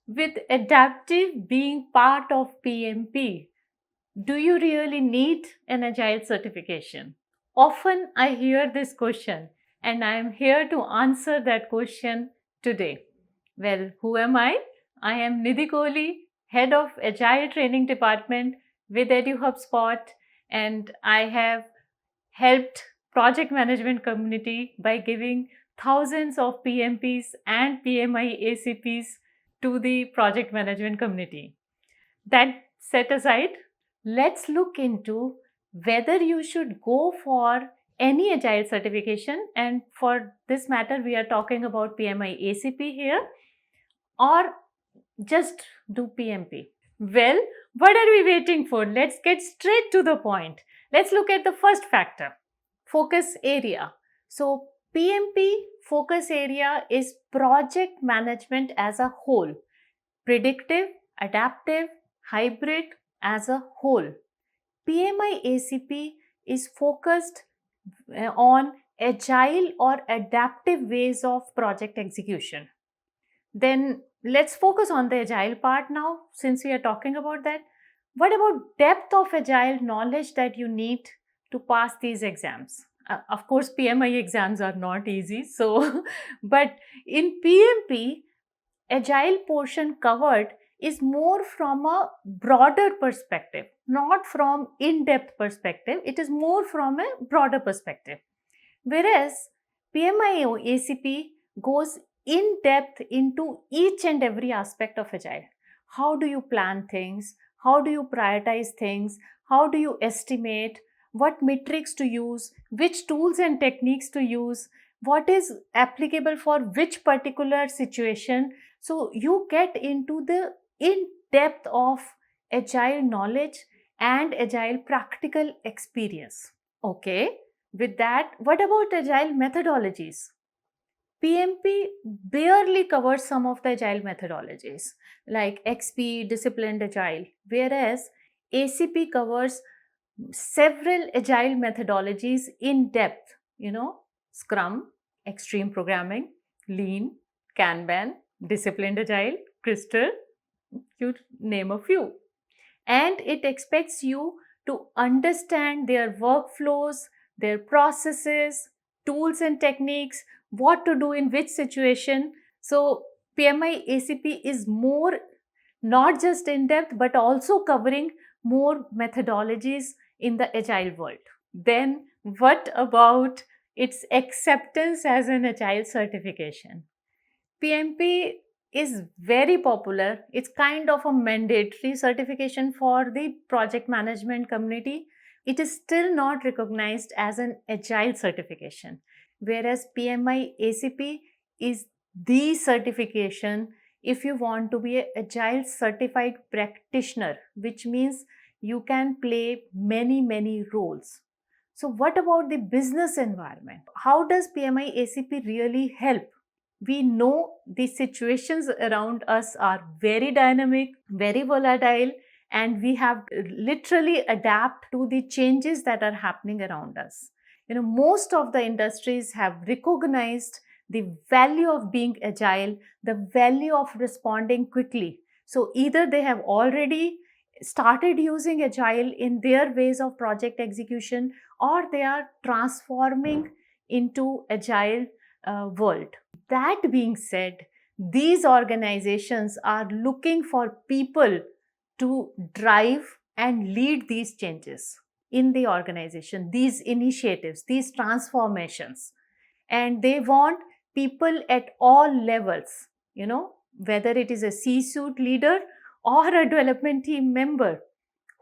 With adaptive being part of PMP, do you really need an Agile certification? Often I hear this question, and I am here to answer that question today. Well, who am I? I am Nidhi Kohli, Head of Agile Training Department with EduHubSpot, and I have helped project management community by giving thousands of PMPs and PMI-ACPs to the project management community. That set aside, let's look into whether you should go for any agile certification, and for this matter we are talking about PMI-ACP here, or just do PMP. Well, what are we waiting for? Let's get straight to the point. Let's look at the first factor, focus area. So, PMP focus area is project management as a whole, predictive, adaptive, hybrid as a whole. PMI ACP is focused on agile or adaptive ways of project execution. Then let's focus on the agile part now, since we are talking about that. What about depth of agile knowledge that you need to pass these exams? Of course, PMI exams are not easy. So, but in PMP, agile portion covered is more from a broader perspective, not from in-depth perspective. It is more from a broader perspective. Whereas PMI ACP goes in depth into each and every aspect of agile. How do you plan things? How do you prioritize things? How do you estimate? What metrics to use? Which tools and techniques to use? What is applicable for which particular situation? So you get into the in depth of agile knowledge and agile practical experience. Okay, with that, what about agile methodologies? PMP barely covers some of the agile methodologies like XP, disciplined agile, whereas ACP covers several agile methodologies in depth, Scrum, extreme programming, lean, Kanban, disciplined agile, crystal, you name a few. And it expects you to understand their workflows, their processes, tools and techniques, what to do in which situation. So PMI ACP is more not just in depth but also covering more methodologies in the agile world. Then what about its acceptance as an agile certification? PMP is very popular. It's kind of a mandatory certification for the project management community. It is still not recognized as an agile certification, whereas PMI ACP is the certification if you want to be an agile certified practitioner, which means you can play many roles. So what about the business environment? How does PMI ACP really help? We know the situations around us are very dynamic, very volatile, and we have to literally adapt to the changes that are happening around us. Most of the industries have recognized the value of being agile, the value of responding quickly. So either they have already started using agile in their ways of project execution, or they are transforming into agile world. That being said, these organizations are looking for people to drive and lead these changes in the organization, these initiatives, these transformations. And they want people at all levels, whether it is a C-suite leader or a development team member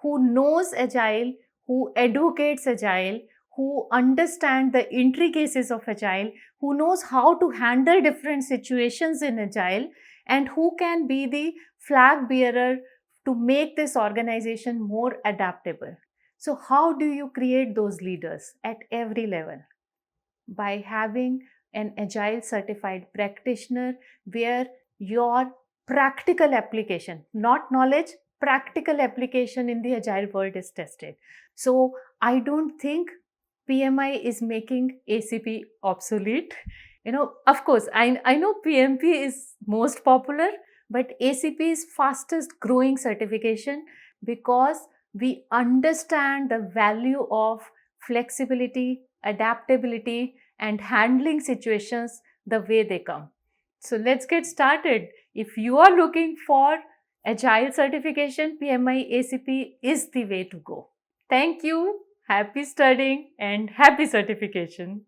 who knows agile, who advocates agile, who understand the intricacies of agile, who knows how to handle different situations in agile, and who can be the flag bearer to make this organization more adaptable. So how do you create those leaders at every level? By having an agile certified practitioner where your practical application, not knowledge, practical application in the agile world is tested. So I don't think PMI is making ACP obsolete. Of course, I know PMP is most popular, but ACP is fastest growing certification because we understand the value of flexibility, adaptability, and handling situations the way they come. So let's get started. If you are looking for Agile certification, PMI ACP is the way to go. Thank you. Happy studying and happy certification.